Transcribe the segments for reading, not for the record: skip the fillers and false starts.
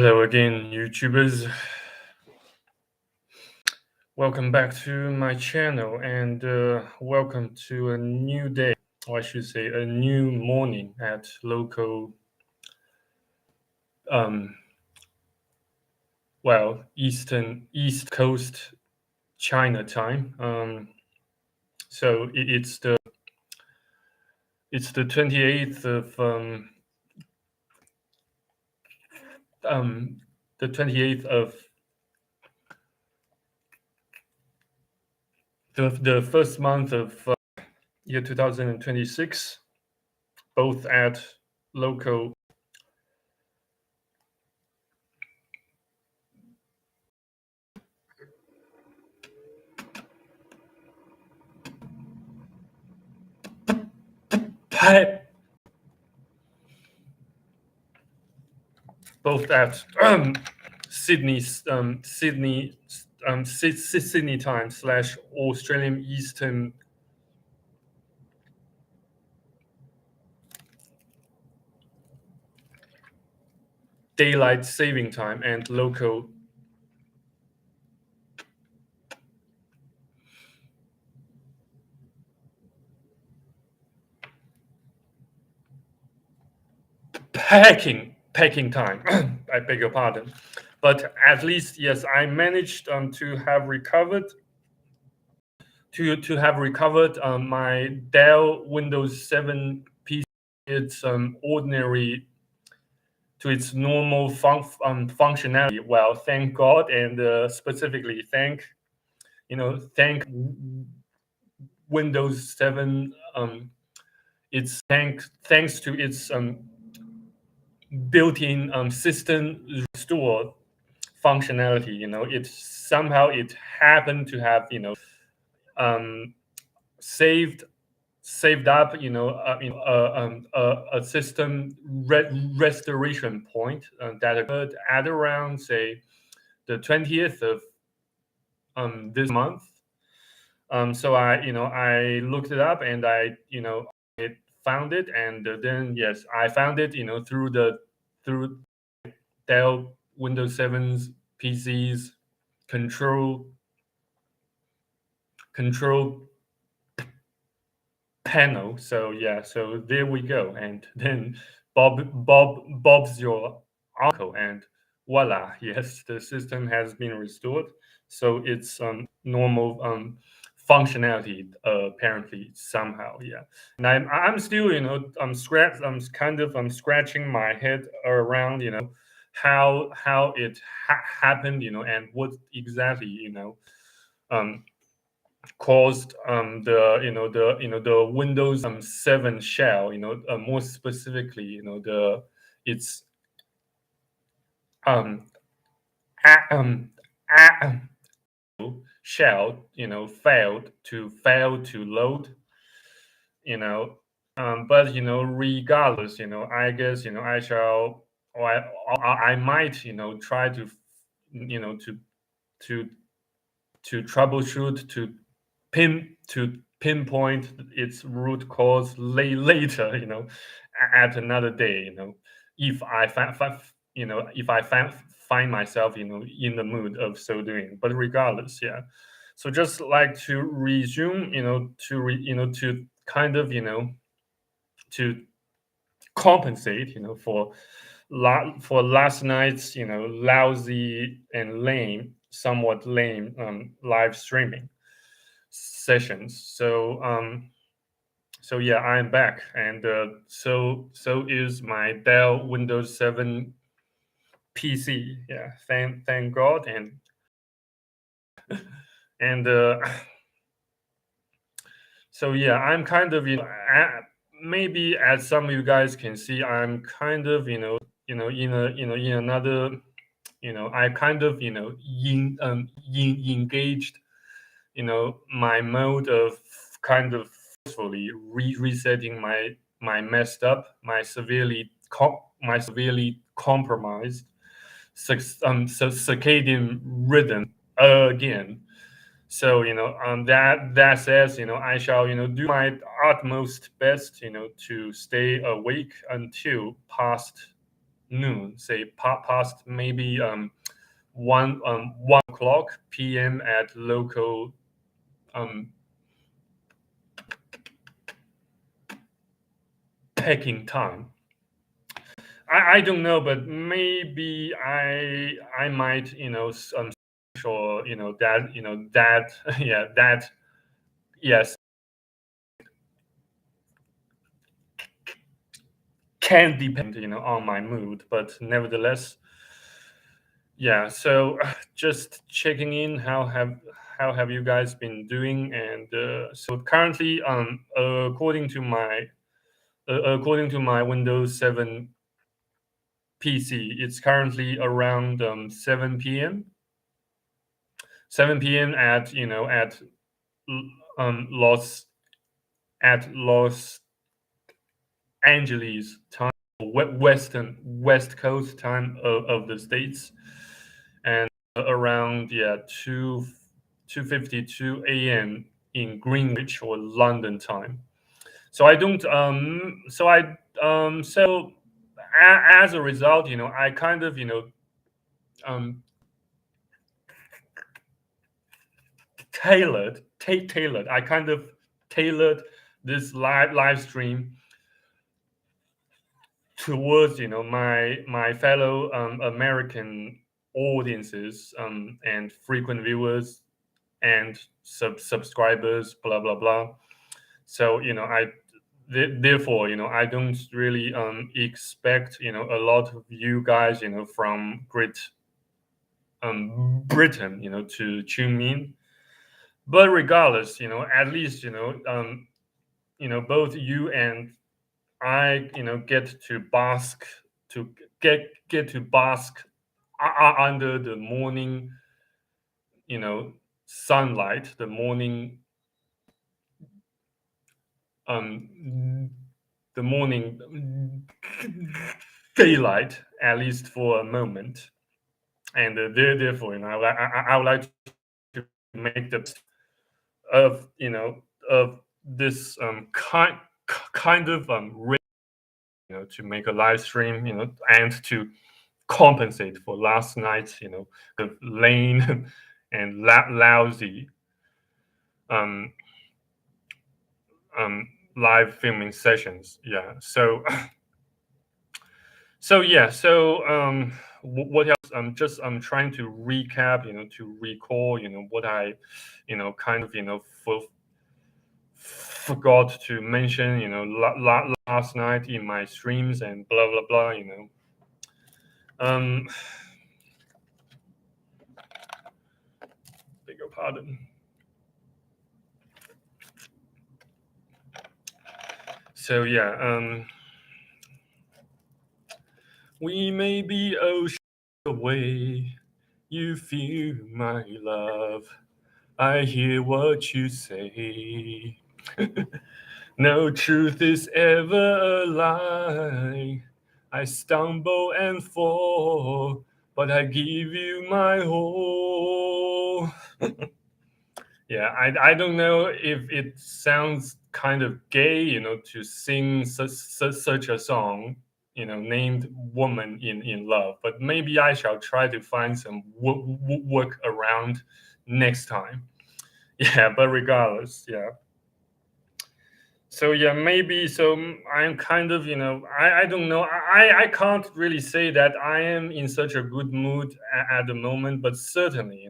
Hello again, YouTubers. Welcome back to my channel and welcome to a new day, or I should say a new morning at local, um, East Coast China time. So it's the 28th of um, the 28th of the first month of year 2026, both at local both at Sydney time / Australian Eastern Daylight Saving Time and local packing time. I beg your pardon, but at least yes, I managed to have recovered my Dell Windows 7 PC. It's ordinary to its normal functionality. Well, thank God, and specifically thank Windows 7. Thanks to its built-in system restore functionality. It happened to have um, saved up a system restoration point that occurred at around, say, the 20th of this month. So I looked it up, and I found it, and then yes, I found it through Dell Windows 7's PCs control panel. So yeah, so there we go. And then Bob's your uncle, and voila, yes, the system has been restored. So it's normal functionality, apparently, somehow. Yeah. And I'm still I'm kind of scratching my head around how it happened, and what exactly um caused the Windows 7 shell, more specifically, the its um a- um, a- shell, failed to load, you know but regardless, I guess, I shall, or I might, try to to troubleshoot, to pinpoint its root cause later, at another day, if I find myself, in the mood of so doing. But regardless, yeah. So just like to resume, to kind of, to compensate, for last night's, lousy and somewhat lame live streaming sessions. So yeah, I'm back, and so is my Dell Windows 7 PC. Yeah, thank God, and so yeah, I'm kind of, maybe, as some of you guys can see, I'm kind of, in another, I kind of, engaged, my mode of kind of forcefully resetting my messed up, my severely compromised circadian rhythm again. So that says, I shall, do my utmost best, to stay awake until past noon, say past maybe 1 o'clock p.m. at local um, Peking time. I don't know, but maybe I might or that yeah that yes can depend on my mood, but nevertheless, yeah. So just checking in. How have you guys been doing? And so currently, according to my Windows 7 PC, it's currently around 7 p.m. 7 p.m. at um, Los Los Angeles time, West Coast time of the states, and around 2:52 a.m. in Greenwich or London time. So I don't so I so as a result, I kind of um tailored. I kind of tailored this live stream towards my fellow American audiences and frequent viewers and subscribers, blah blah blah. So therefore I don't really expect a lot of you guys from Great Britain to tune in. But regardless, at least both you and I get to bask to get to bask under the morning sunlight, the morning um the morning daylight, at least for a moment. And therefore I would like to make the of of this kind of to make a live stream and to compensate for last night's the lame and lousy um live filming sessions. Yeah. So what else? I'm trying to recap, to recall, what I kind of forgot to mention, last night in my streams and blah blah blah. Um, beg your pardon. So yeah, we may be oceans away. You feel my love. I hear what you say. No truth is ever a lie. I stumble and fall, but I give you my whole. Yeah, I don't know if it sounds kind of gay, to sing such a song, named "Woman in Love," but maybe I shall try to find some work around next time. Yeah, but regardless, yeah. So yeah, maybe so I'm kind of I don't know I can't really say that I am in such a good mood at the moment, but certainly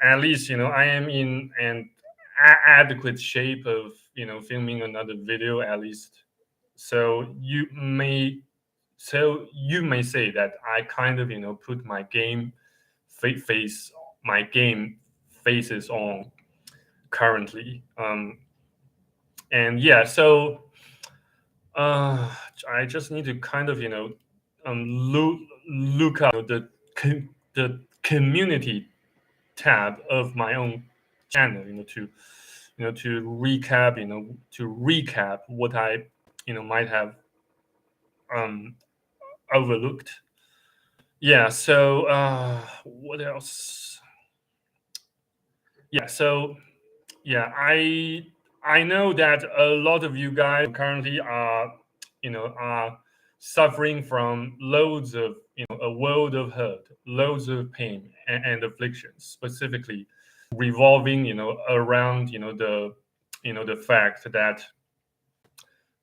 at least I am in an adequate shape of filming another video at least. So you may say that I kind of put my game face my game faces on currently. And yeah, so uh, I just need to kind of look up the community tab of my own channel, to recap, what I might have um overlooked. Yeah. So what else? Yeah. So yeah, I know that a lot of you guys currently are suffering from loads of a world of hurt, loads of pain and afflictions, specifically revolving around the fact that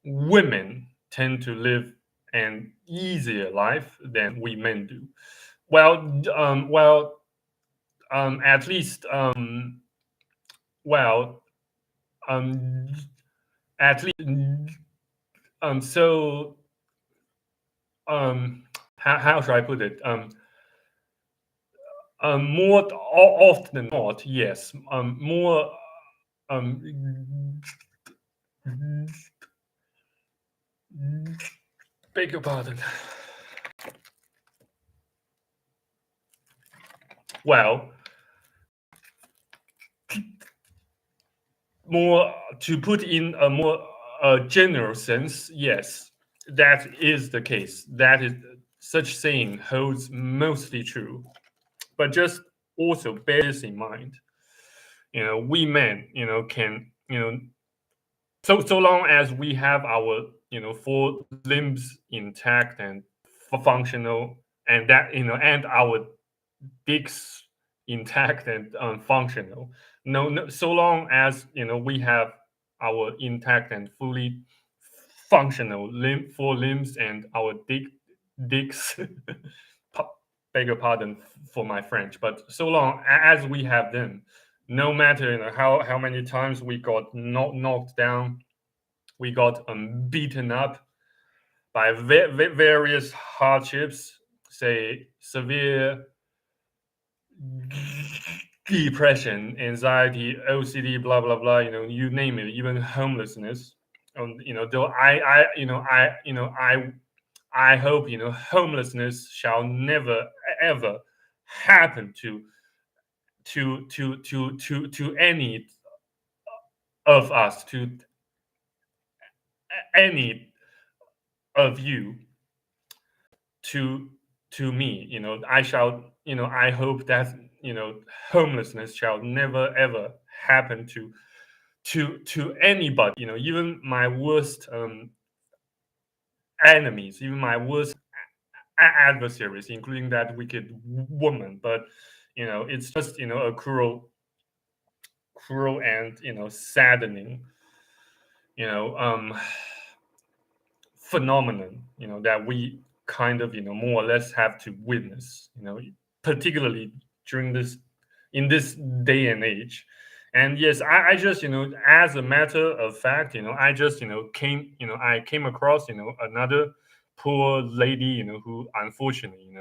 women tend to live an easier life than we men do. Well, at least well um, at least so how should I put it? More often than not, yes. More um, beg your pardon. Well, more to put in a more general sense, yes, that is the case. That is such saying holds mostly true. But just also bear this in mind. We men, can so long as we have our four limbs intact and functional, and that and our dicks intact and functional. No, so long as we have our intact and fully functional four limbs and our dicks. Beg your pardon for my French, but so long as we have them, no matter how many times we got knocked down, we got beaten up by various hardships, say severe depression, anxiety, OCD, blah blah blah. You name it, even homelessness. Though I hope homelessness shall never ever happen to any of us, to any of you, to me. I shall I hope that homelessness shall never ever happen to anybody. Even my worst enemies, even my worst adversaries, including that wicked woman. But it's just a cruel and saddening you know um phenomenon that we kind of more or less have to witness, particularly during this in this day and age. And yes, I just as a matter of fact, I just I came across another poor lady who unfortunately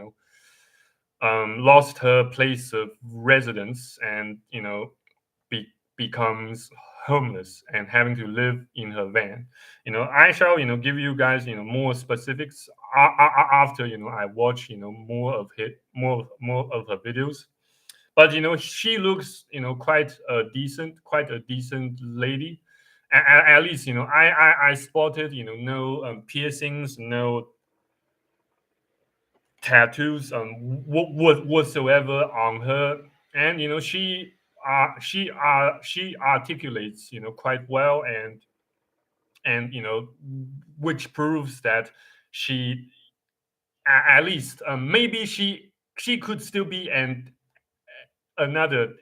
lost her place of residence, and becomes homeless and having to live in her van. I shall give you guys more specifics after I watch more of her videos. But she looks quite a decent lady. At least I spotted no piercings, no tattoos whatsoever on her. And she articulates quite well, and which proves that she at least maybe she could still be another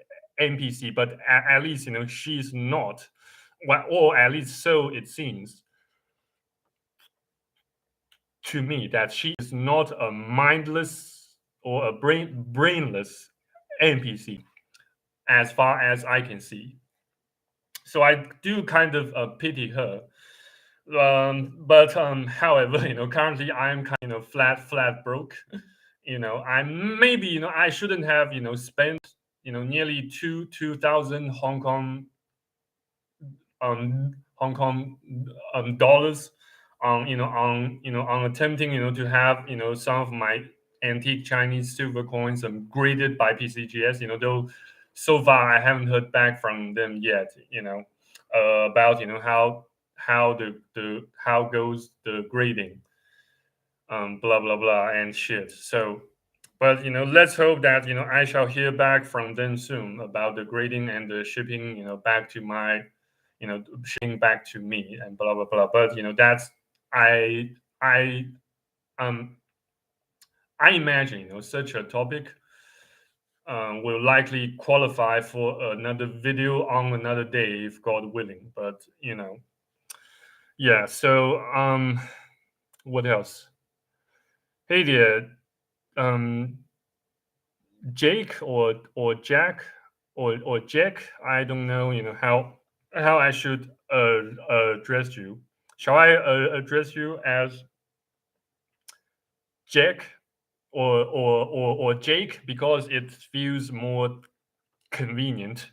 NPC, but at least she's not, well, or at least so it seems to me, that she is not a mindless or a brainless NPC, as far as I can see. So I do kind of pity her. But however, currently I'm kind of flat broke. I maybe I shouldn't have spent nearly two thousand Hong Kong dollars on on attempting to have some of my antique Chinese silver coins graded by PCGS. Though so far I haven't heard back from them yet. About how the how goes the grading, blah blah blah and shit. So, but let's hope that I shall hear back from them soon about the grading and the shipping, back to my, shipping back to me and blah blah blah. But that's I I um, I imagine such a topic will likely qualify for another video on another day if God willing. But yeah. So what else? Hey there, um, Jake or Jack or Jack. I don't know. How I should address you. Shall I address you as Jack or Jake because it feels more convenient?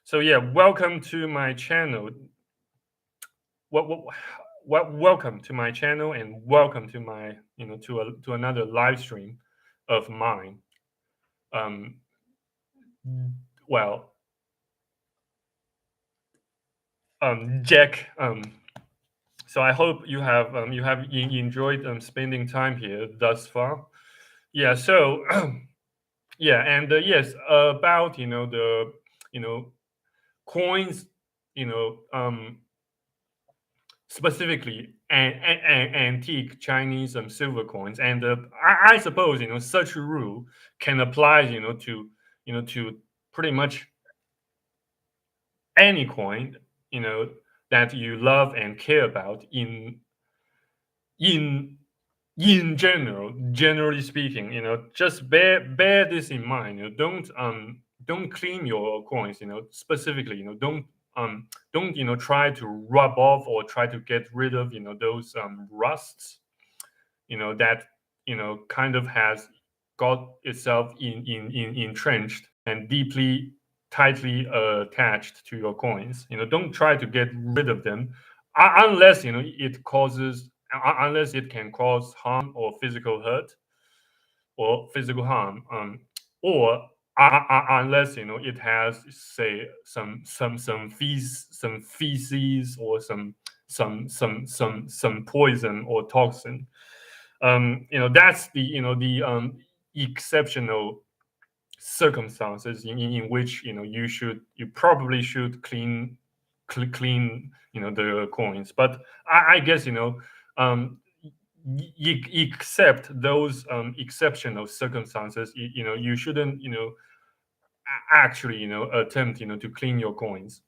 So yeah, welcome to my channel. What, what, welcome to my channel and welcome to my to another live stream of mine. Um, well, Jack. So I hope you have enjoyed spending time here thus far. Yeah. So yeah, and yes, about the you know coins, you know specifically antique Chinese silver coins, and I suppose such a rule can apply to pretty much any coin that you love and care about in in general, generally speaking. Just bear this in mind. Don't clean your coins. Specifically, don't try to rub off or try to get rid of those rusts that kind of has got itself entrenched and deeply tightly attached to your coins. Don't try to get rid of them unless unless it can cause harm or physical hurt or physical harm, or unless it has, say, some feces or some poison or toxin. That's the exceptional circumstances in which you probably should clean the coins. But I guess except those exceptional circumstances, you shouldn't actually attempt to clean your coins.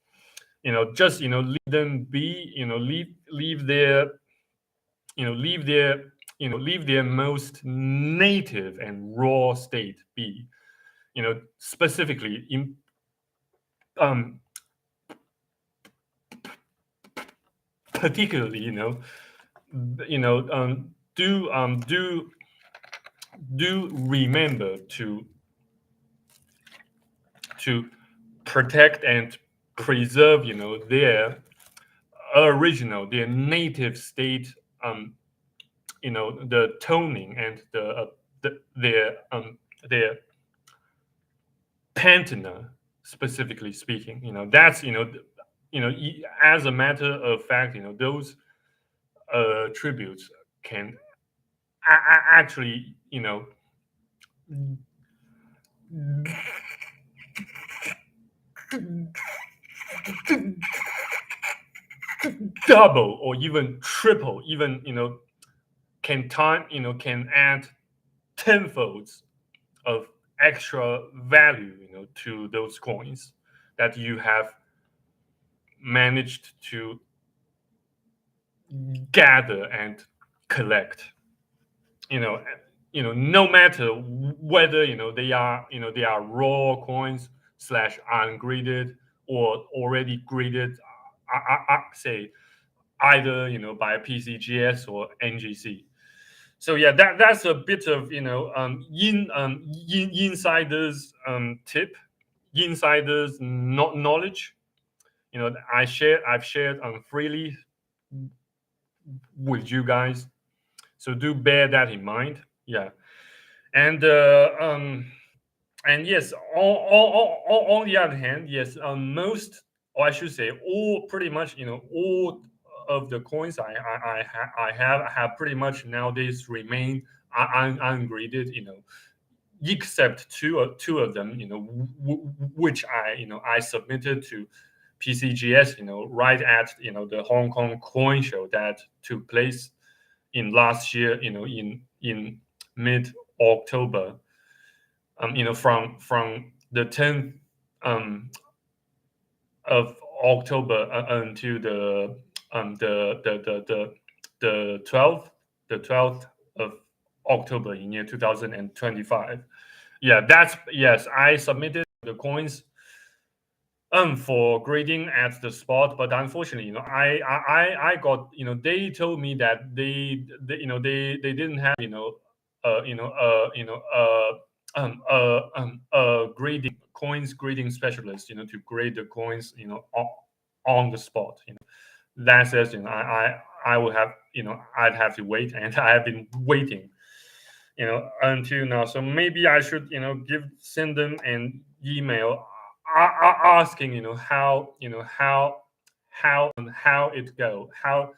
Just leave them be. Leave their leave their most native and raw state be. Specifically in um particularly do remember to protect and preserve their native state, the toning and their patina, specifically speaking. That's as a matter of fact, those tributes can actually double or even triple, even can add tenfolds of extra value to those coins that you have managed to gather and collect. you know no matter whether they are raw coins slash ungraded or already graded, say either by PCGS or NGC. So yeah, that's a bit of insiders tip, insiders knowledge. I've shared freely with you guys. So do bear that in mind. Yeah, and yes, on the other hand, yes, most, or I should say, all pretty much, all of the coins I have pretty much nowadays remain ungraded. Except two of them, which I submitted to PCGS, right at the Hong Kong coin show that took place in last year, in mid October, from the 10th of October until the 12th of October in year 2025. Yeah, that's yes. I submitted the coins for grading at the spot, but unfortunately, I got, they told me that they didn't have, grading coins grading specialist, to grade the coins, on the spot. That says, I will have, I'd have to wait, and I have been waiting, until now. So maybe I should, send them an email, asking, how it go, how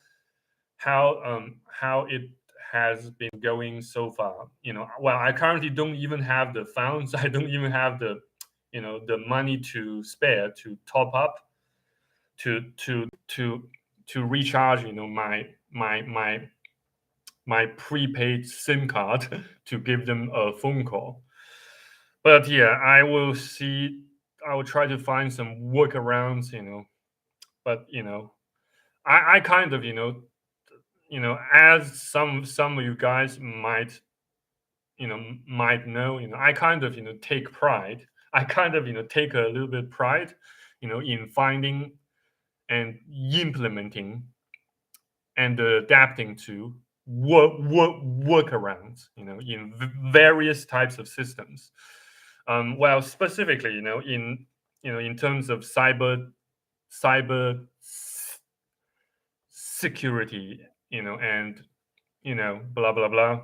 it has been going so far. Well, I currently don't even have the funds. I don't even have the, the money to spare to top up, to recharge, my prepaid SIM card to give them a phone call. But yeah, I will see. I will try to find some workarounds, But I kind of, as some of you guys might know, I kind of, take pride. I kind of, take a little bit pride, in finding and implementing and adapting to workarounds, in various types of systems. Well, specifically, in terms of cyber security, and blah blah blah.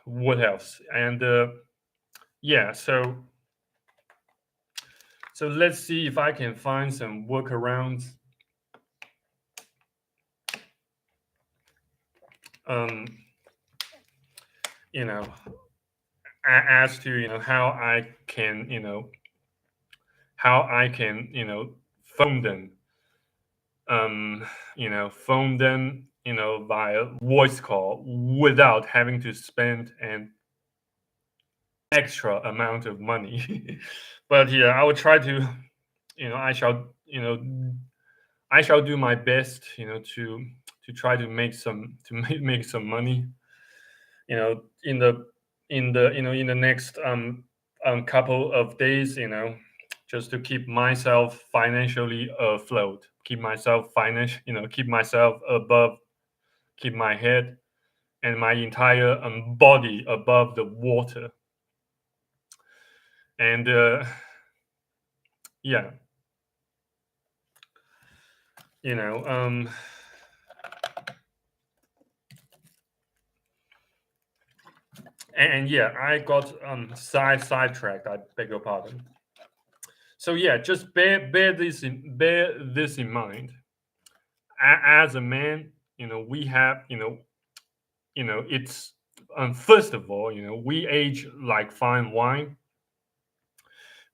What else? And yeah, so let's see if I can find some workarounds. Um, you know, as to, how I can, phone them, phone them, via voice call without having to spend an extra amount of money. But yeah, I will try to, I shall, I shall do my best, to try to make some make some money, in the next couple of days, just to keep myself financially afloat, keep myself financial, keep myself above, keep my head and my entire body above the water. And yeah, you know, and yeah, I got sidetracked. I beg your pardon. So yeah, just bear this in mind. As a man, we have, it's first of all, we age like fine wine.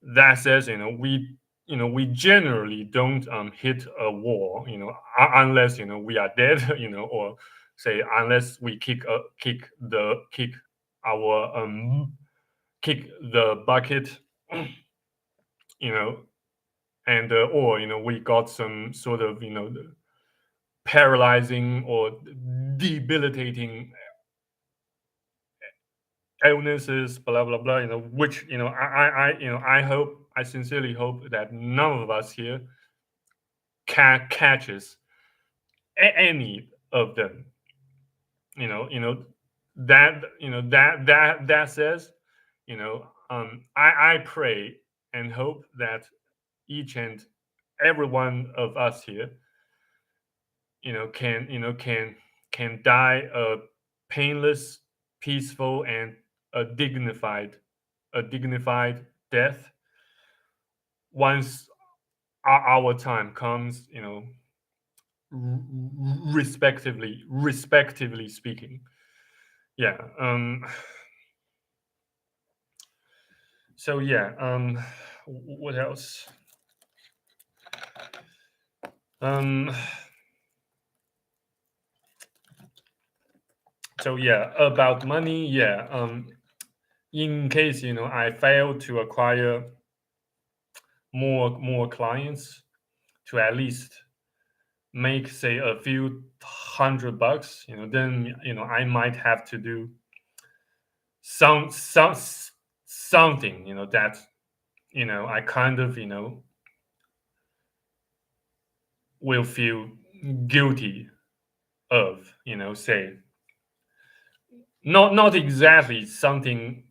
That says, we generally don't hit a wall, unless, we are dead, or say unless we kick our kick the bucket, you know and or, we got some sort of, paralyzing or debilitating illnesses, blah blah blah, which, I sincerely hope that none of us here catches any of them. That says, I pray and hope that each and every one of us here, can die a painless, peaceful, and a dignified death once our time comes, respectively speaking. Yeah. So yeah. What else? Um. So yeah, about money, yeah. In case I fail to acquire more clients, to at least make say a few $100, then I might have to do some something that I kind of will feel guilty of, say not exactly something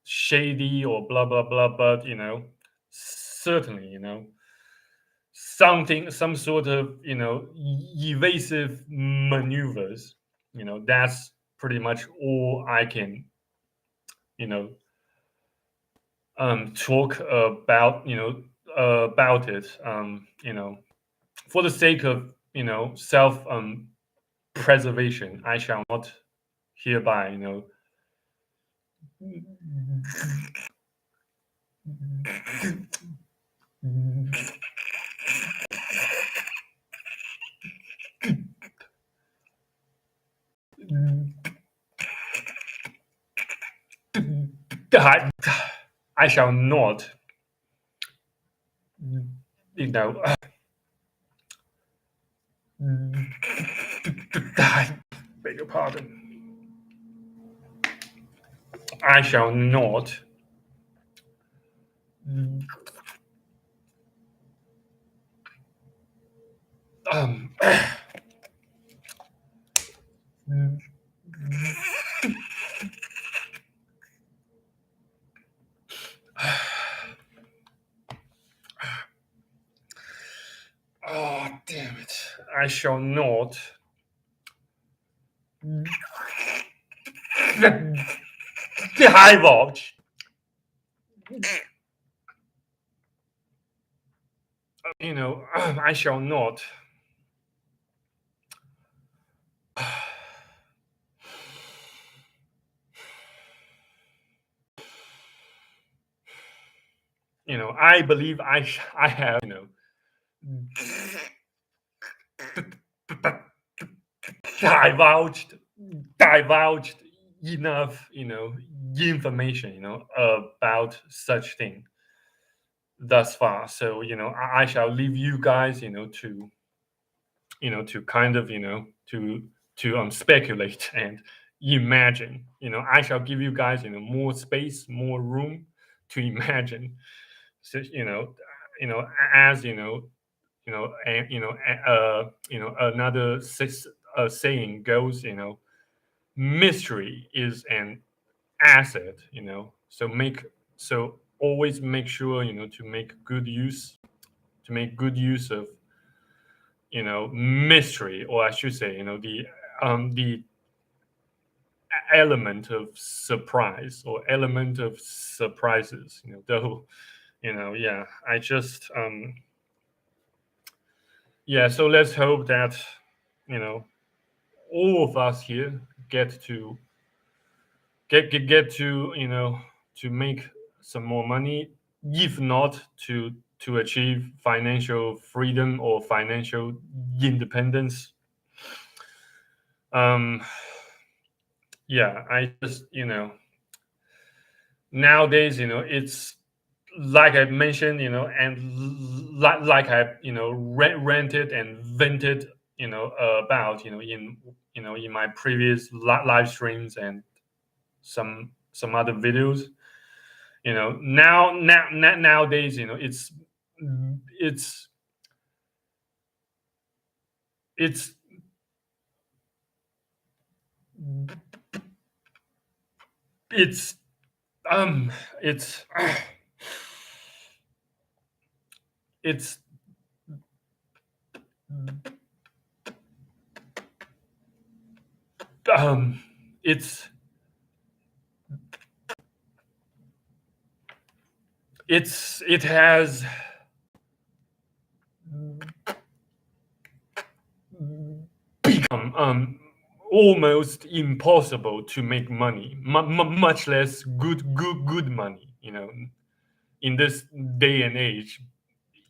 shady or blah blah blah, but certainly some sort of evasive maneuvers. That's pretty much all I can you know talk about about it, for the sake of self preservation. I shall not hereby I, I shall not you know I beg your pardon. I shall not um oh damn it, I shall not divulge I shall not I believe I have divulged divulged enough information about such thing thus far. So I shall leave you guys to kind of to speculate and imagine. I shall give you guys more space, more room to imagine. So as and another saying goes, mystery is an asset. So always make sure to make good use of mystery, or I should say the element of surprise, or element of surprises. Though yeah, I just yeah. So let's hope that you know all of us here get to get to to make some more money, if not to achieve financial freedom or financial independence. um yeah, I just nowadays it's like I mentioned, and like I rented and vented about in my previous live streams and some other videos. Nowadays it's it's it's um it's it's um it's it has become almost impossible to make money, much less good money, in this day and age,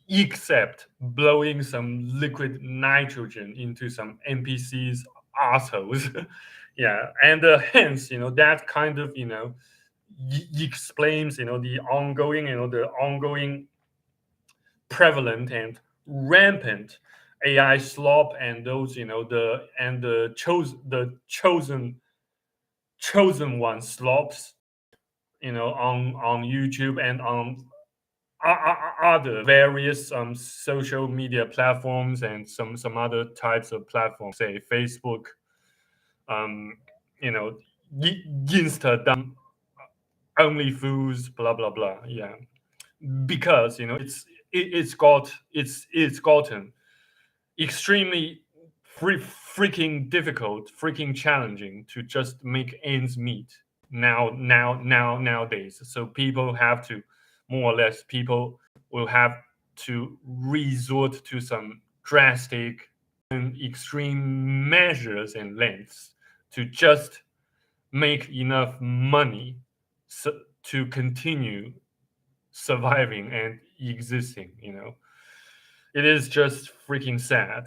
except blowing some liquid nitrogen into some NPCs assholes. Yeah, and hence, that kind of, explains, the ongoing prevalent and rampant AI slop, and those, the chosen one slops, on YouTube and on other various social media platforms, and some other types of platforms, say Facebook, um, you know, Instagram, OnlyFoods, blah blah blah. Yeah, because it's gotten extremely freaking difficult, freaking challenging to just make ends meet nowadays. So people have to, more or less, people will have to resort to some drastic and extreme measures and lengths to just make enough money, so, to continue surviving and existing. It is just freaking sad.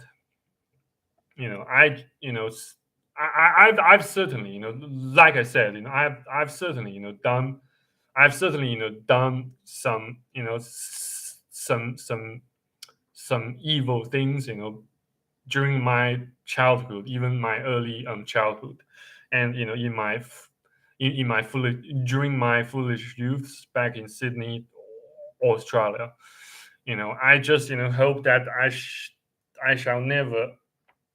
I you know s- I've certainly, like I said, I've certainly, done some, some evil things, during my childhood, even my early childhood, and in my foolish during my foolish youths back in Sydney, Australia. I just, hope that I shall never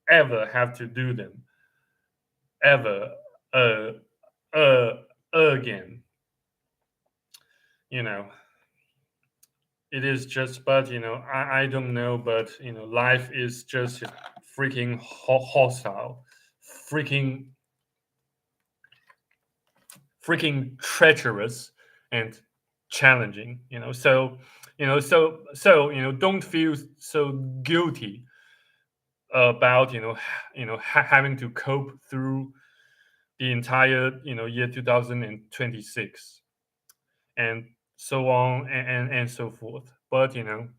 ever have to do them ever, uh uh again. you know it is just, but I don't know, but life is just freaking hostile, freaking treacherous, and challenging. Don't feel so guilty about, having to cope through the entire, year 2026, and so on, and so forth. But in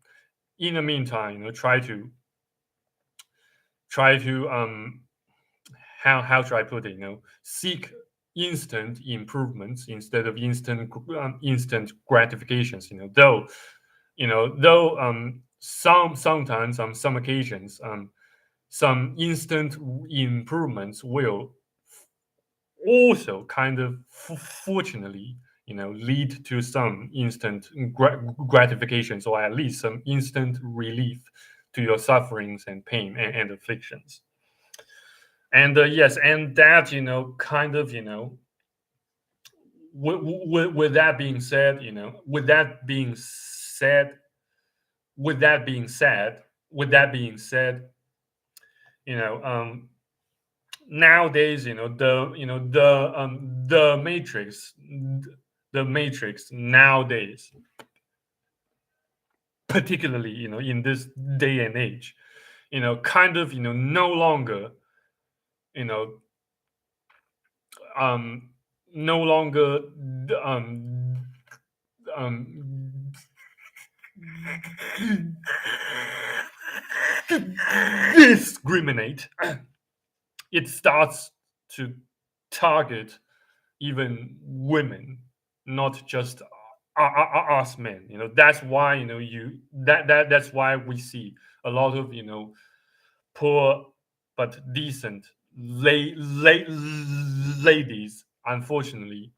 the meantime, try to how should I put it? Seek instant improvements instead of instant gratifications. Though sometimes, on some occasions, some instant improvements will also kind of, fortunately, lead to some instant gratifications, or at least some instant relief to your sufferings and pain, and afflictions. And yes, and that, kind of, with that being said, with that being said, with that being said, you know, nowadays, the matrix nowadays, particularly, in this day and age, kind of, no longer, you know um no longer, um um discriminate. It starts to target even women, not just us men. That's why, that's why we see a lot of, poor but decent ladies, unfortunately,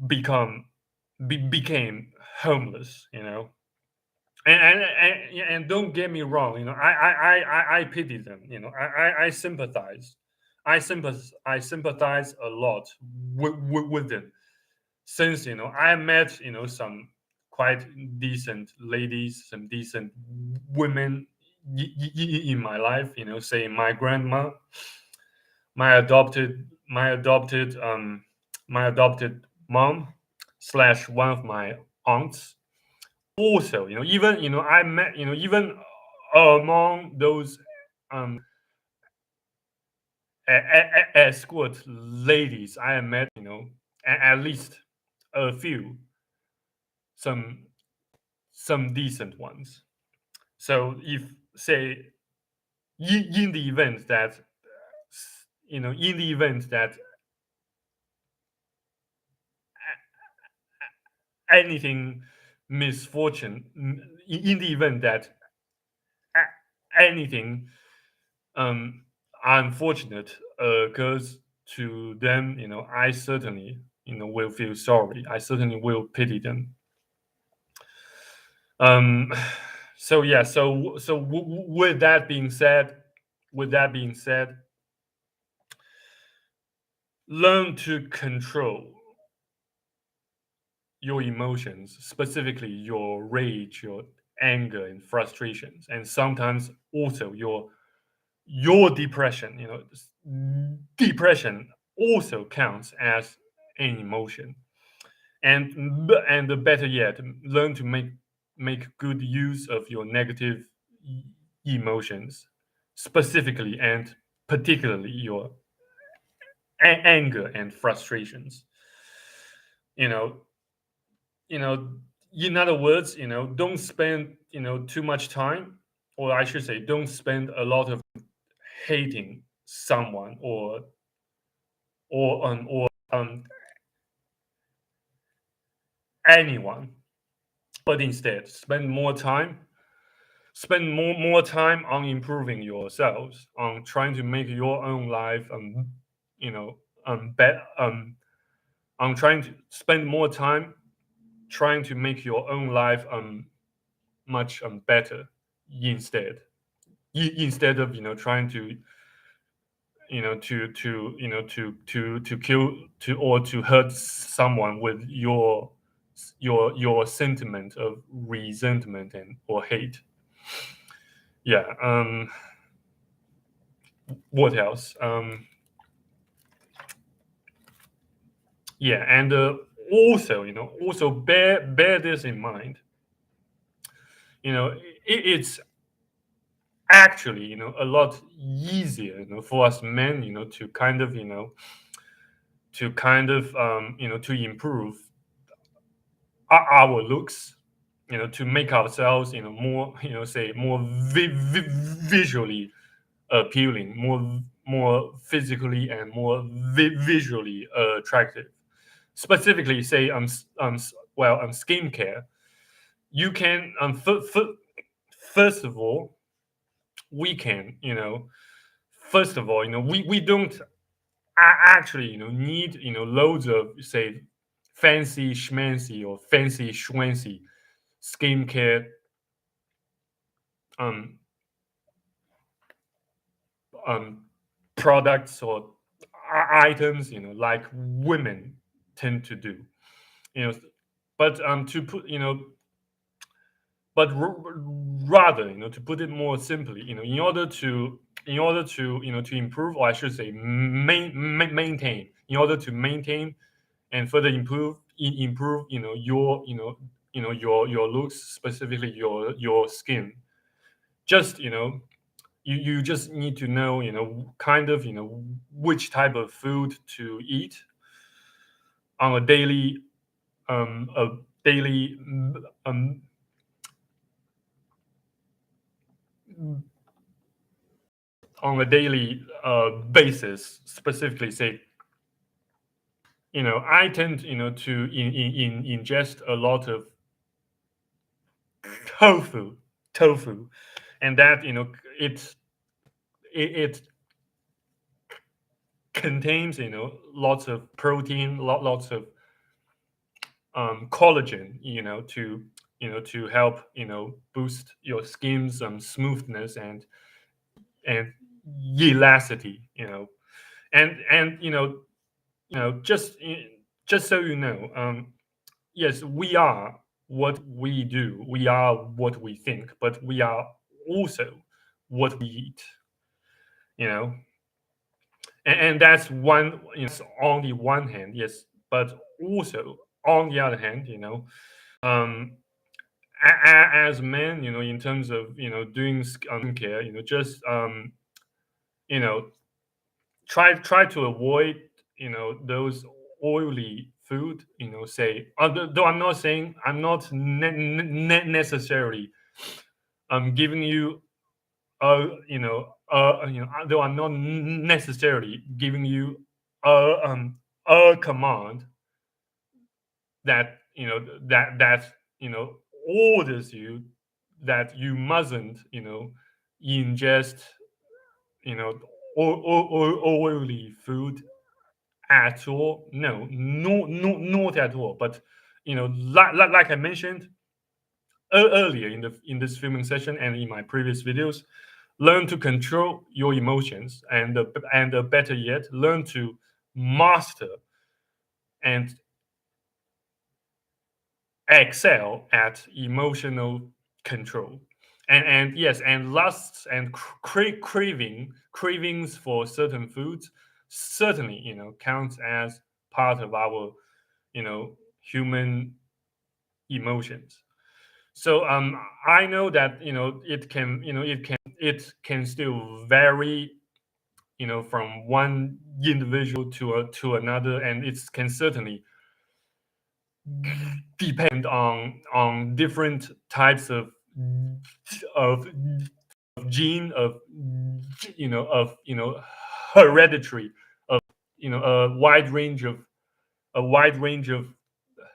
become became homeless. And don't get me wrong. I pity them. I sympathize. I sympathize a lot with them, since I met, some quite decent ladies, some decent women, in my life. Say my grandma, my adopted mom, slash one of my aunts. Also, even, I met, even among those um escort ladies, I met, at least a few, some decent ones. So, if, say, in the event that in the event that anything misfortune, in the event that anything um, unfortunate occurs to them, I certainly, will feel sorry. I certainly will pity them. Um, so yeah, with that being said, with that being said, learn to control your emotions, specifically your rage, your anger and frustrations, and sometimes also your depression. Depression also counts as an emotion. And the better yet, learn to make good use of your negative emotions, specifically and particularly your anger and frustrations. You know, you know. In other words, don't spend too much time, or I should say, don't spend a lot of hating someone or anyone, but instead spend more time on improving yourselves, on trying to make your own life you know better, on trying to spend more time trying to make your own life much better, instead instead of trying to kill to or to hurt someone with your sentiment of resentment and or hate. Yeah. What else? Yeah, and also, also bear this in mind. It's actually, a lot easier, for us men, to kind of to improve our looks, to make ourselves, more, say more visually appealing, more physically and more visually attractive. Specifically, say skincare. You can first of all, we can first of all, we don't actually need loads of, say, fancy schmancy or fancy schwancy skincare um um products or items, like women tend to do. You know, but to put but rather, to put it more simply, in order to improve, or I should say maintain, in order to maintain and further improve, your looks, specifically your skin. Just, you just need to know, kind of, which type of food to eat on a daily a daily um on a daily basis. Specifically, say, I tend, to ingest a lot of tofu tofu, and that, it it contains, lots of protein, lots of collagen, to help, boost your skin's smoothness and elasticity, and just so you know, yes, we are what we do, we are what we think, but we are also what we eat, you know and that's one, on the one hand, yes, but also on the other hand, um as men, in terms of doing care, just you know try to avoid those oily food, say, though I'm not necessarily giving you a they are not necessarily giving you a command that orders you that you mustn't ingest you know oily food at all. No, not at all. But like I mentioned earlier in this filming session and in my previous videos, learn to control your emotions, and better yet, learn to master and excel at emotional control. And yes, and lusts and cravings for certain foods certainly counts as part of our human emotions. So I know that it can still vary from one individual to another, and it can certainly depend on different types of gene of hereditary, of a wide range of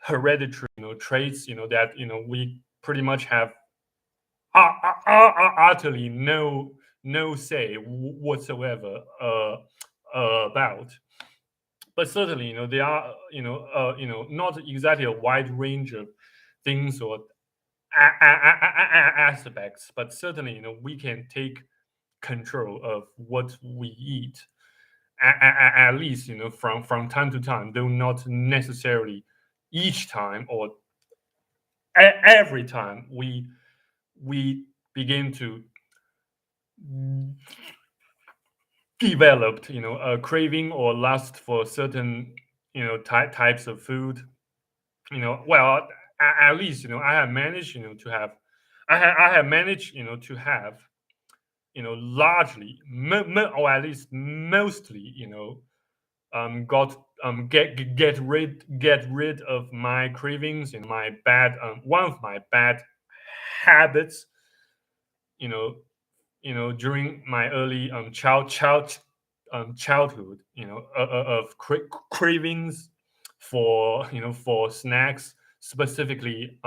hereditary traits that we pretty much have utterly no say whatsoever about. But certainly there are not exactly a wide range of things or aspects, but certainly we can take control of what we eat, at least from time to time, though not necessarily each time or every time we begin to develop a craving or lust for certain types of food. Well, at least I have managed to have I have managed to have largely or at least mostly got get rid of my cravings, my bad one of my bad habits you know during my early childhood, of cravings for for snacks, specifically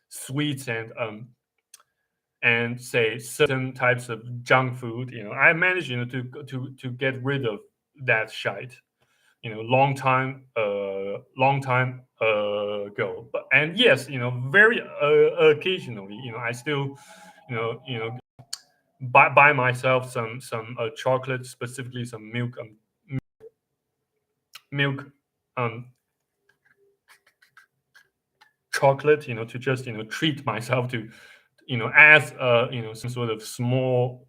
sweets and say certain types of junk food. I managed to get rid of that shite long time ago. But and yes, very occasionally I still buy myself some chocolate, specifically some milk um chocolate, to just treat myself to as some sort of small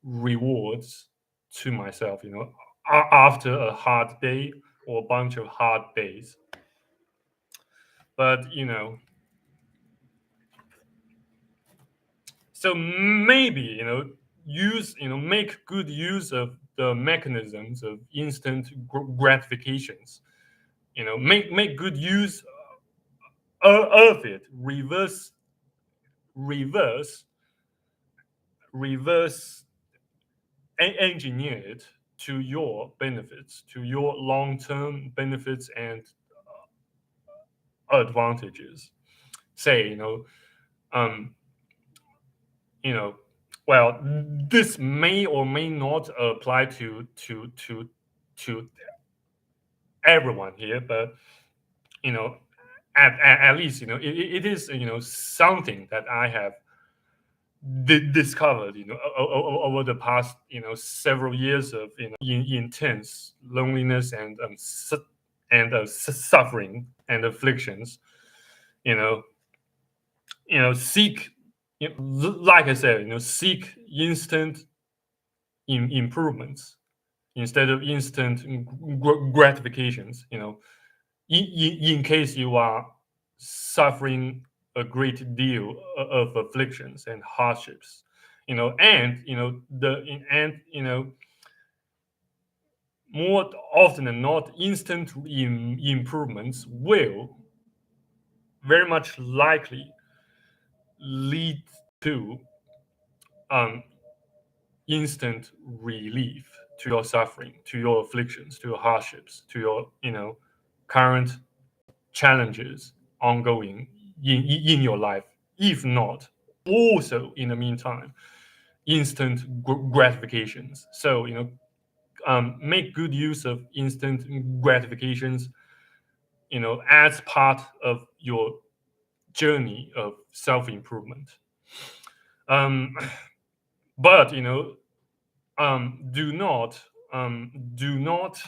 rewards to myself, after a hard day or a bunch of hard days. But so maybe use make good use of the mechanisms of instant gratifications. Make good use of it. Reverse reverse engineer it to your benefits, to your long-term benefits and advantages. Say um you know well, this may or may not apply to everyone here, but you know at least it is something that I have discovered over the past several years of intense loneliness and suffering and afflictions. you know Seek, like I said, seek instant improvements instead of instant gratifications. In case you are suffering a great deal of afflictions and hardships, and and more often than not, instant improvements will very much likely lead to um, instant relief to your suffering, to your afflictions, to your hardships, to your current challenges ongoing in your life. If not, also in the meantime, instant gratifications. So make good use of instant gratifications. As part of your journey of self improvement. Um, but do not do not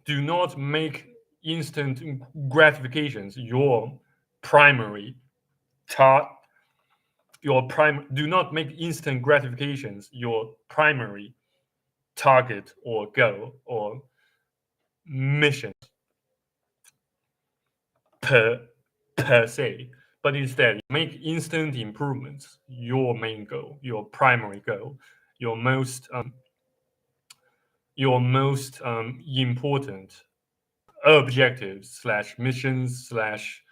do not make instant gratifications your primary tar- your prime do not make instant gratifications your primary target or goal or mission per per se, but instead make instant improvements your main goal, your primary goal, your most important objectives slash missions slash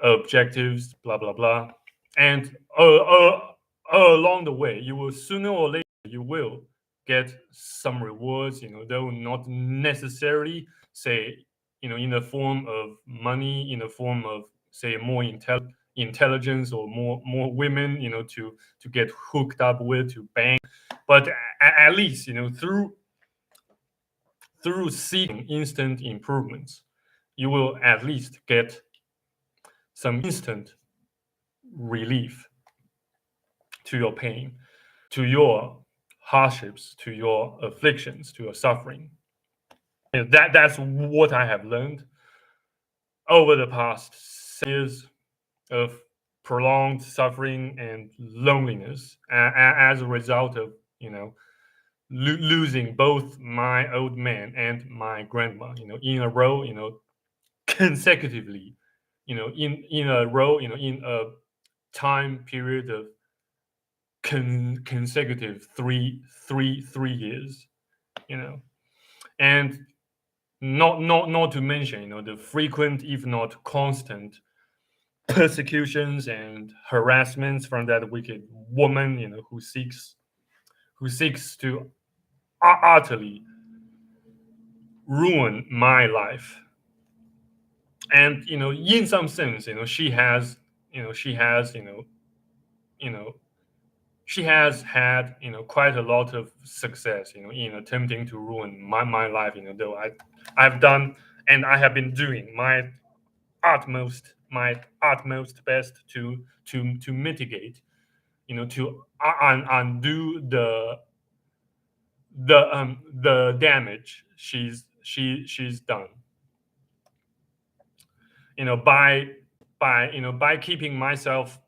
objectives, blah blah blah, and along the way, you will sooner or later you will get some rewards. Though not necessarily say in the form of money, in the form of say more intelligence or more women, to get hooked up with, to bang, but at least through seeking instant improvements, you will at least get some instant relief to your pain, to your hardships, to your afflictions, to your suffering. That's what I have learned over the past years of prolonged suffering and loneliness as a result of losing both my old man and my grandma in a row, consecutively, in a row, in a time period of consecutive three years, and not to mention the frequent, if not constant, persecutions and harassments from that wicked woman, who seeks to utterly ruin my life. And in some sense, you know she has had quite a lot of success in attempting to ruin my life, though I've done and I have been doing my utmost best to mitigate, to undo the damage she's done, by keeping myself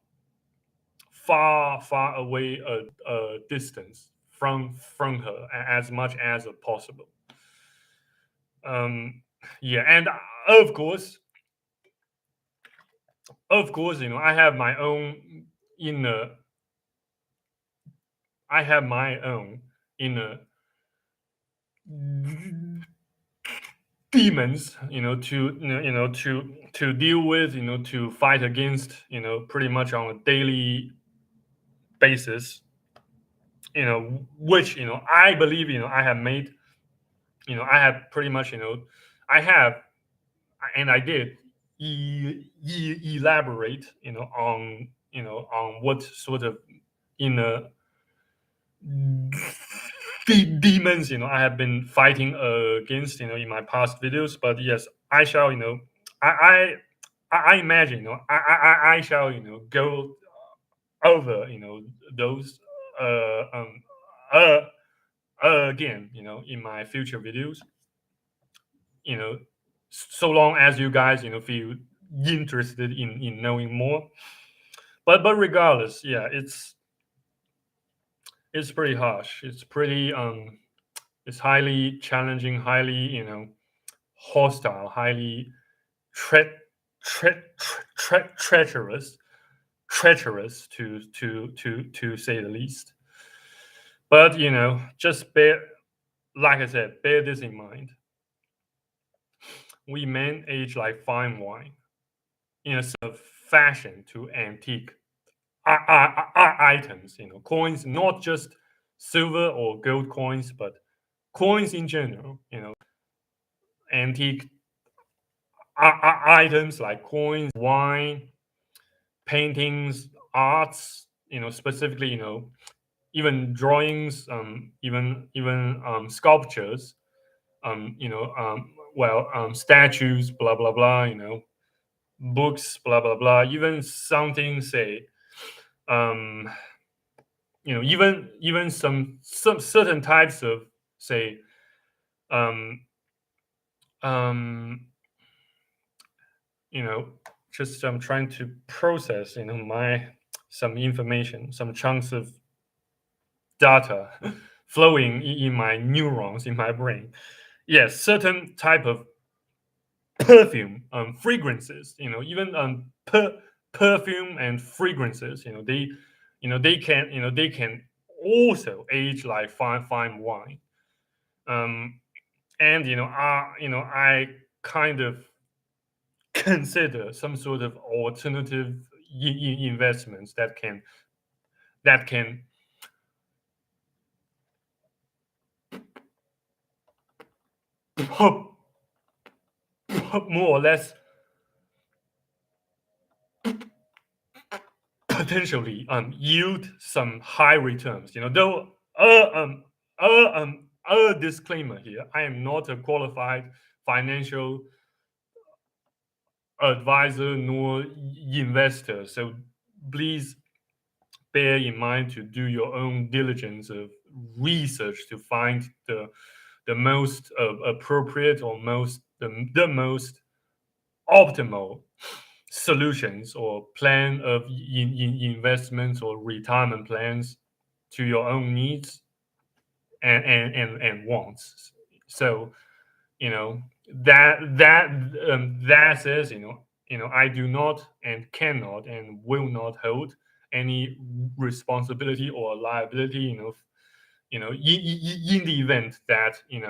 far away a distance from her as much as possible. Yeah, and of course, inner I have my own inner demons, to deal with, to fight against, pretty much on a daily basis, which I believe I have made, I have pretty much, I have, and I did elaborate, on what sort of inner demons I have been fighting against in my past videos. But yes, I shall, I I imagine I shall go over those uh um uh again in my future videos, so long as you guys feel interested in knowing more. But regardless, yeah, it's pretty harsh. It's highly challenging, highly hostile, highly tre- treacherous, to say the least. But just like I said, bear this in mind. We men age like fine wine, in a sort of fashion to antique items, coins, not just silver or gold coins, but coins in general, antique items like coins, wine, paintings, arts, specifically, even drawings, even sculptures, statues, blah blah blah, books, blah blah blah, even something say, um, even some certain types of say, um, um, you know, just I'm trying to process, my some information, some chunks of data flowing in my neurons in my brain. Yes, certain type of perfume, fragrances, even perfume and fragrances, they can also age like fine wine. Um, and I kind of consider some sort of alternative investments that can more or less potentially yield some high returns. Though a disclaimer here: I am not a qualified financial advisor nor investor, so please bear in mind to do your own diligence of research to find the most appropriate or the most optimal solutions or plan of investments or retirement plans to your own needs and wants. So that says, I do not and cannot and will not hold any responsibility or liability, in the event that in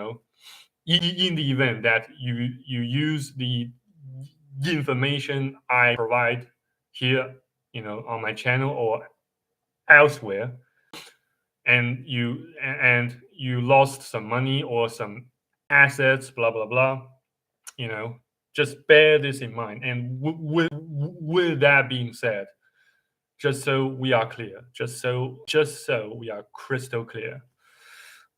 the event that you use the information I provide here, on my channel or elsewhere, and you lost some money or some assets, blah blah blah. You know, just bear this in mind. And with that being said, just so we are clear, just so we are crystal clear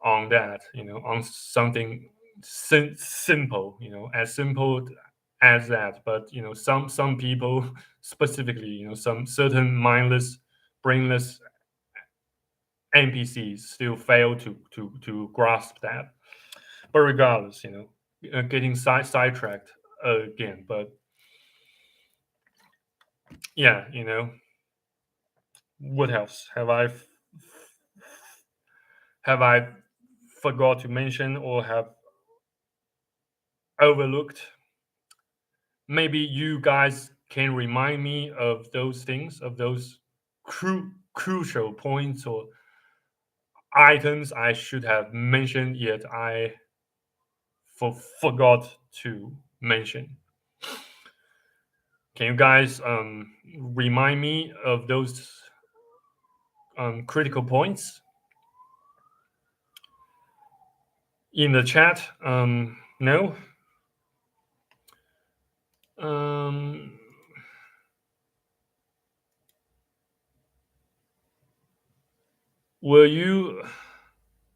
on that, on something simple, as simple as that. But some people specifically, some certain mindless, brainless NPCs still fail to grasp that. But regardless, getting sidetracked again. But yeah, what else have I forgot to mention or have overlooked? Maybe you guys can remind me of those things, of those crucial points or items I should have mentioned, yet I forgot to mention. Can you guys remind me of those critical points in the chat? No. Um, were you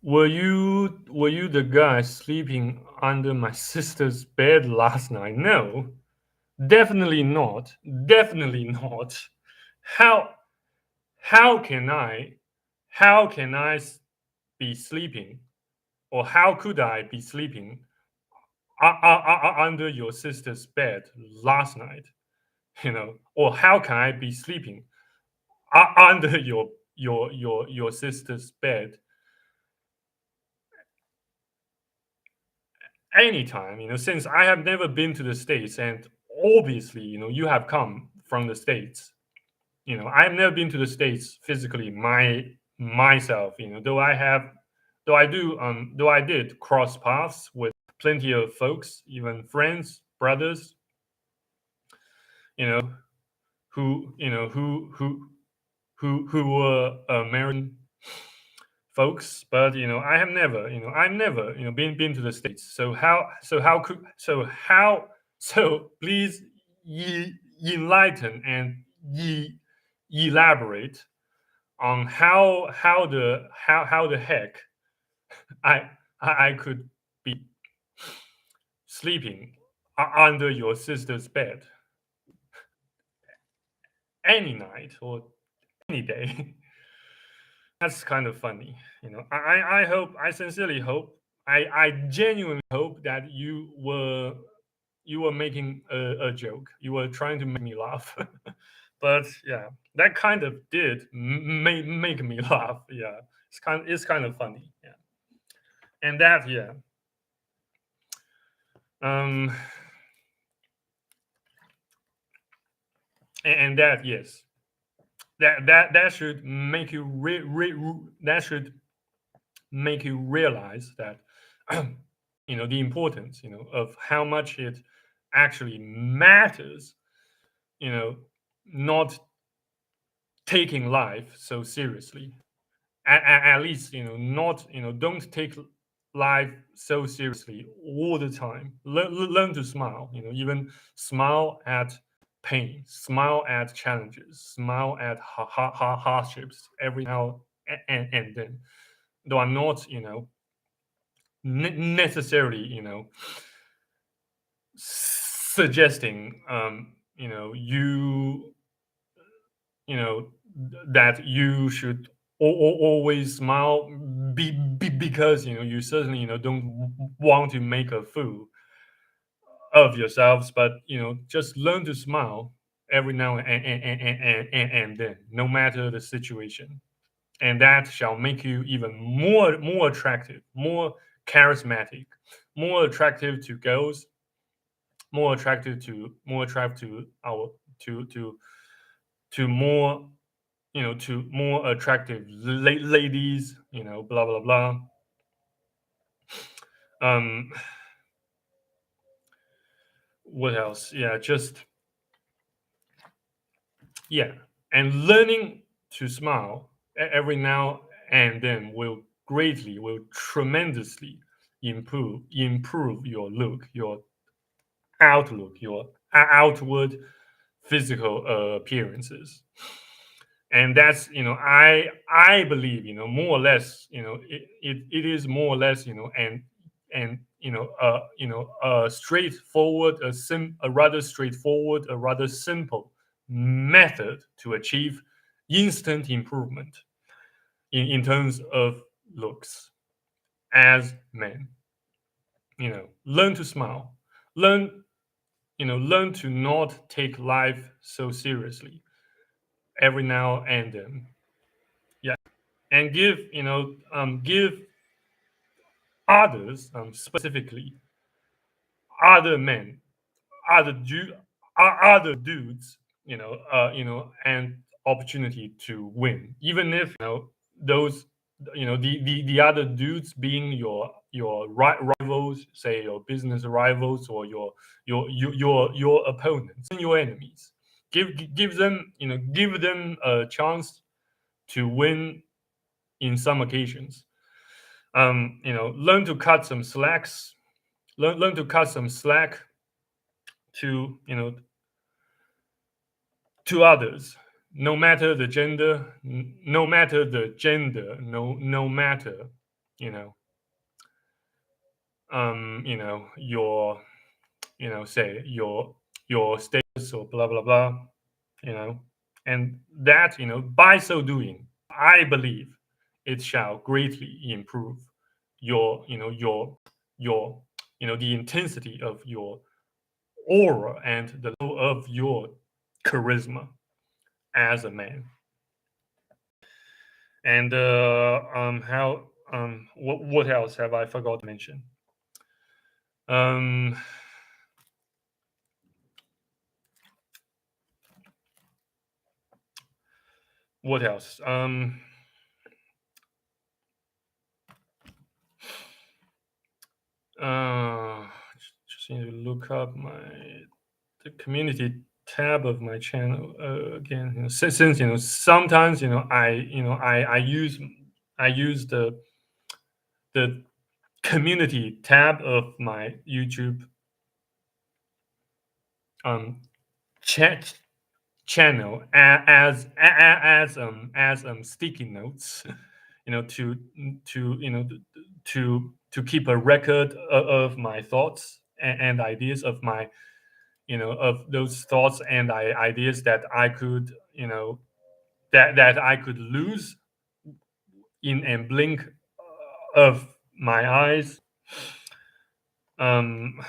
were you the guy sleeping under my sister's bed last night? No, definitely not. Definitely not. How how can I how can I be sleeping, or how could I be sleeping under your sister's bed last night? Or how can I be sleeping under your sister's bed anytime, since I have never been to the States, and obviously, you have come from the States. I've never been to the States physically myself, though I did cross paths with plenty of folks, even friends, brothers, you know, who who were American folks, but I've never been to the States. So please ye enlighten and ye elaborate on how the heck I I could be sleeping under your sister's bed any night or any day. That's kind of funny. I hope, I sincerely hope, I genuinely hope that you were making a joke. You were trying to make me laugh. But yeah, that kind of did make me laugh. Yeah, it's kind of funny. Yeah, and that yeah, um, and that yes, that should make you that should make you realize that the importance of how much it actually matters, you know not taking life so seriously. At least not don't take life so seriously all the time. Learn to smile, even smile at pain, smile at challenges, smile at hardships every now and then. Though I'm not necessarily suggesting that you should always smile because you certainly don't want to make a fool of yourselves, but just learn to smile every now and then, no matter the situation, and that shall make you even more attractive, more charismatic, more attractive to girls, more attractive to our to more to more attractive ladies, blah blah blah. Um, what else? Yeah, just yeah, and learning to smile every now and then will tremendously improve your look, your outlook, your outward physical appearances. And that's I believe more or less it is more or less and a straightforward, a rather straightforward, a rather simple method to achieve instant improvement in terms of looks as men. Learn to smile, learn learn to not take life so seriously every now and then. Yeah, and give others, specifically other men, other dudes, and opportunity to win, even if those the other dudes being your rivals, say your business rivals, or your opponents and your enemies. Give them give them a chance to win in some occasions. Learn to cut some slacks. Learn to cut some slack to to others, no matter the gender, no matter the gender, no matter you know your say your status or blah blah blah. you know and that by so doing, I believe it shall greatly improve your your the intensity of your aura and the level of your charisma as a man. And how what else have I forgot to mention? um what else? Uh just need to look up my the community tab of my channel again. Since sometimes I use the community tab of my YouTube um chat channel as sticky notes, to keep a record of my thoughts and ideas of my of those thoughts and ideas that I could that I could lose in a blink of my eyes, um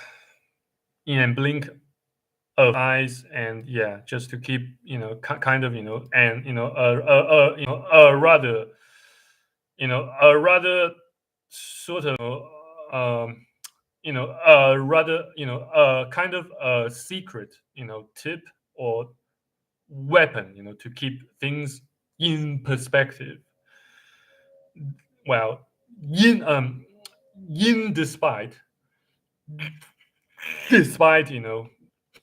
in a blink of eyes. And yeah, just to keep kind of and a rather sort of um a rather a kind of a secret tip or weapon to keep things in perspective. Well, in in despite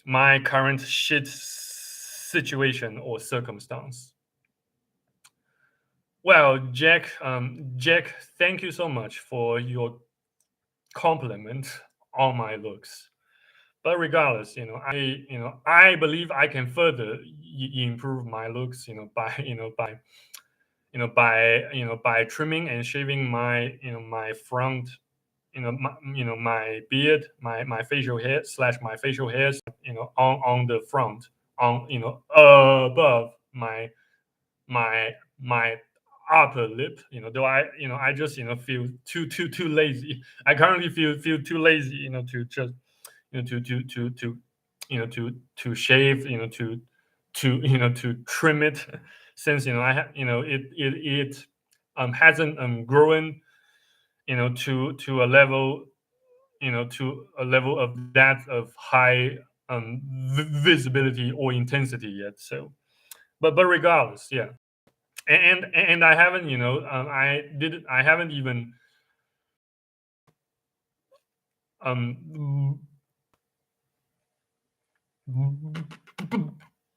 my current shit situation or circumstance. Well, Jack, thank you so much for your compliment on my looks. But regardless, I believe I can further improve my looks, by by trimming and shaving my my front, my beard, my facial hair slash my facial hairs, on the front, on above my upper lip. Though I just feel too lazy. I currently feel too lazy, to just to to shave, to to trim it, since it hasn't grown to a level, to a level of that of high visibility or intensity yet. So, but regardless, yeah. And I haven't, I haven't even um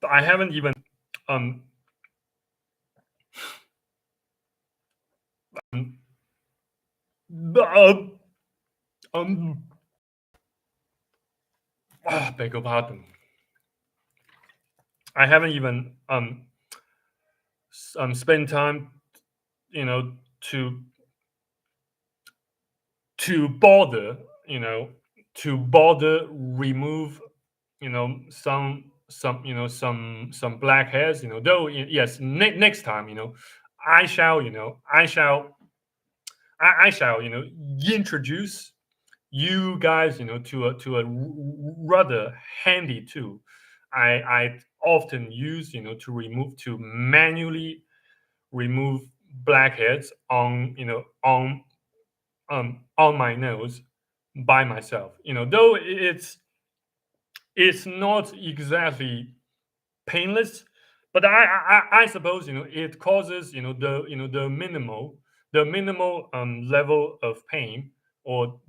I haven't even um um, uh, um beg your pardon. I haven't even spent time, you know, to bother, to bother remove, some black hairs. Though yes, next time, I shall, I shall, introduce you guys, to a rather handy tool I often use, to manually remove blackheads on, on my nose by myself. Though it's not exactly painless, but I suppose it causes the minimal level of pain or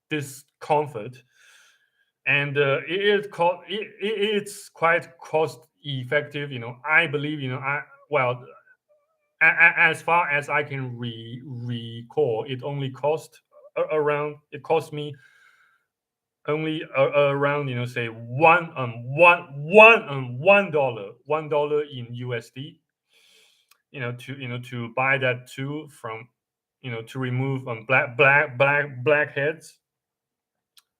discomfort. And it's quite cost effective. I believe, I well, as far as I can recall, it cost me only around, say $1 in USD, to buy that tool from, to remove blackheads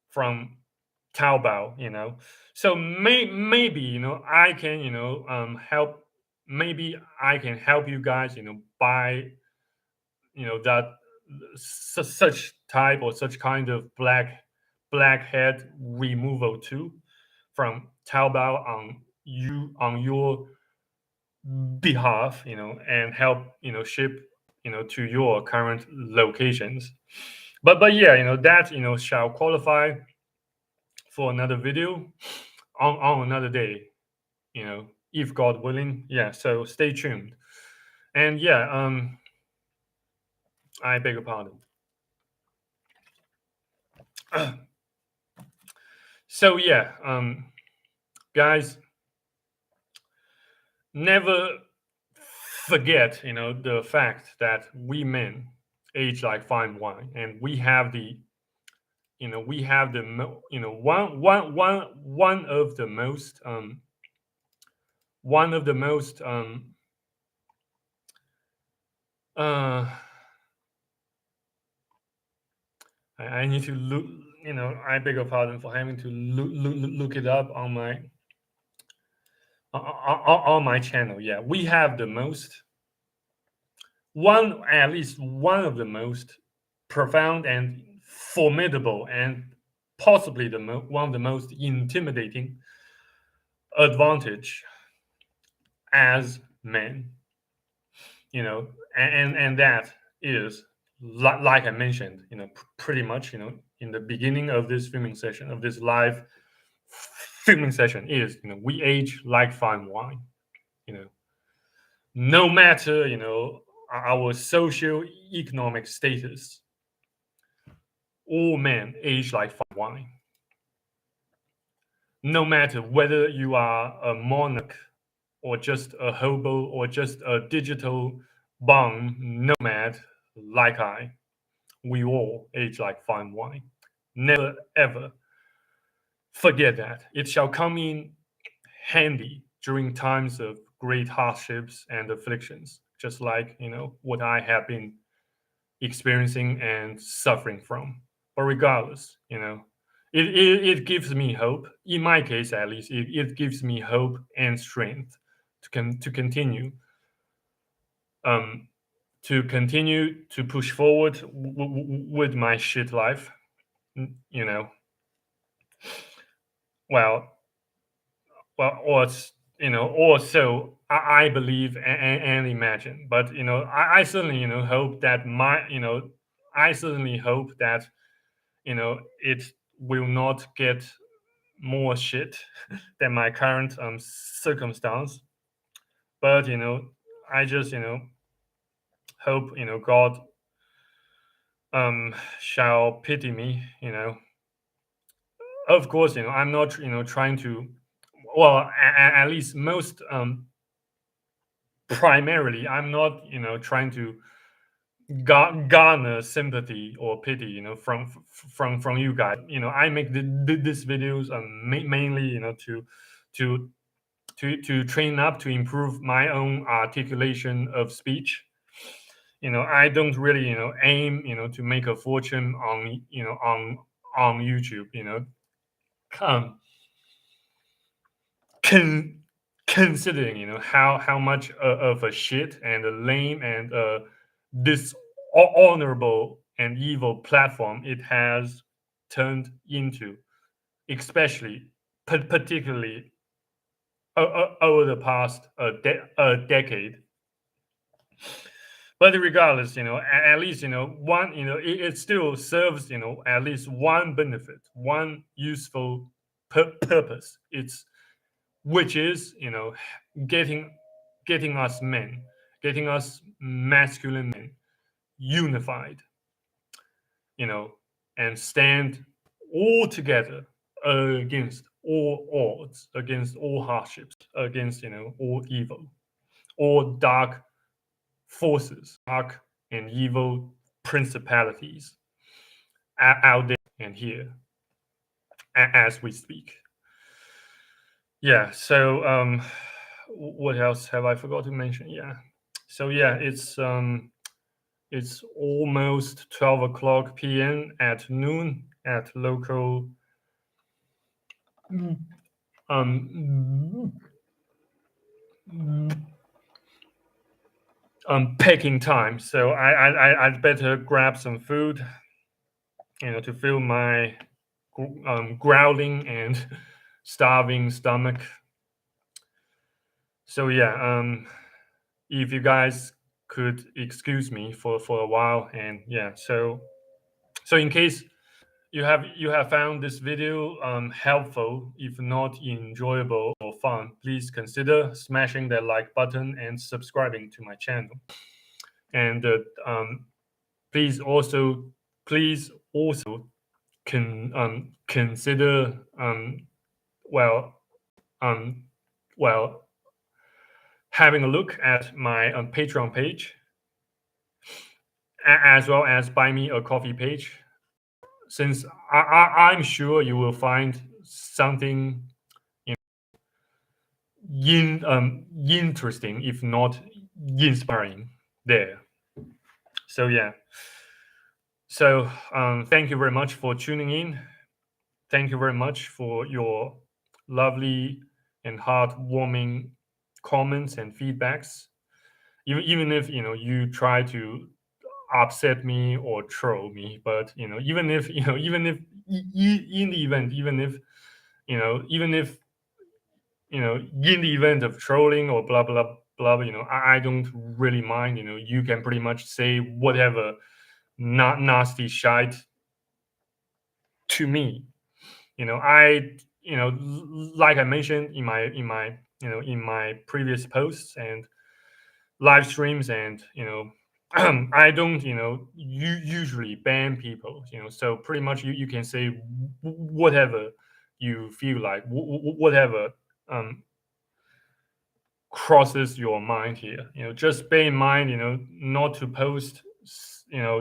from Taobao. So maybe I can help. Maybe I can help you guys buy that such type or such kind of blackhead removal tool from Taobao on your behalf, and help ship to your current locations. But yeah, that shall qualify for another video on another day, if God willing. Yeah, so stay tuned. And yeah, I beg your pardon. So yeah, guys, never forget, the fact that we men age like fine wine, and we have the, one of the most one of the most uh I need to look, I beg your pardon for having to look it up on my channel. Yeah, we have the most one at least one of the most profound and formidable, and possibly one of the most intimidating advantage as men, and that is, like I mentioned, pretty much, in the beginning of this filming session, of this live filming session, is, we age like fine wine. you know no matter, our socio-economic status, all men age like fine wine. No matter whether you are a monarch, or just a hobo, or just a digital bum nomad like I, we all age like fine wine. Never ever forget that. It shall come in handy during times of great hardships and afflictions, just like, what I have been experiencing and suffering from. But regardless, it gives me hope. In my case, at least, it gives me hope and strength to continue, um, to push forward with my shit life. You know, well, or or so I believe and imagine. But I certainly, hope that I certainly hope that, it will not get more shit than my current circumstance. But I just, hope, God shall pity me. Of course, I'm not, trying to, well, at least most, primarily, I'm not, trying to garner sympathy or pity, from you guys. I make these videos, mainly, to to train up, to improve my own articulation of speech. I don't really, aim, to make a fortune on, on YouTube. um, con- Considering, how much of a shit and a lame and dishonorable and evil platform it has turned into, especially, particularly, over the past decade. But regardless, at least, one, it still serves, at least one benefit, one useful purpose. It's Which is, getting getting us men, getting us masculine men unified, you know, and stand all together against all odds, against all hardships, against, all evil, all dark forces, dark and evil principalities out there and here, as we speak. Yeah. So, what else have I forgot to mention? Yeah. So yeah, it's almost 12 o'clock p.m. at noon at local um packing time. So I'd better grab some food, to fill my growling and starving stomach. So yeah, if you guys could excuse me for a while, and yeah, so in case you have found this video helpful, if not enjoyable or fun, please consider smashing that like button and subscribing to my channel. And please also please also consider, well, um, well, having a look at my Patreon page, as well as buy me a coffee page, since I'm sure you will find something interesting, if not inspiring, there. So yeah. So thank you very much for tuning in. Thank you very much for your lovely and heartwarming comments and feedbacks. Even if you try to upset me or troll me, but even if in the event, even if in the event of trolling or blah blah blah, I don't really mind. You can pretty much say whatever not nasty shite to me. I like I mentioned in my previous posts and live streams, and I don't usually ban people. So pretty much you can say whatever you feel like, whatever um crosses your mind here. Just bear in mind, not to post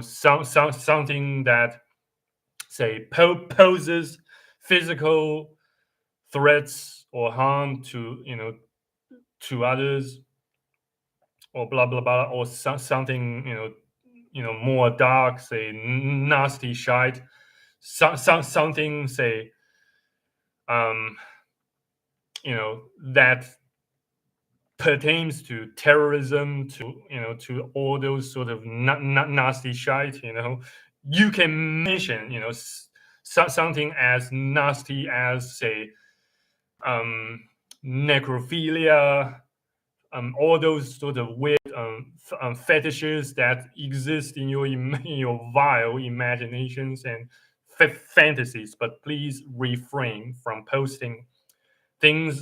something that, say, poses physical threats or harm to to others, or blah blah blah, or something more dark, say nasty shite, something, say, um that pertains to terrorism, to to all those sort of nasty shite. You can mention something as nasty as, say, um necrophilia, all those sort of weird fetishes that exist in your in your vile imaginations and fantasies. But please refrain from posting things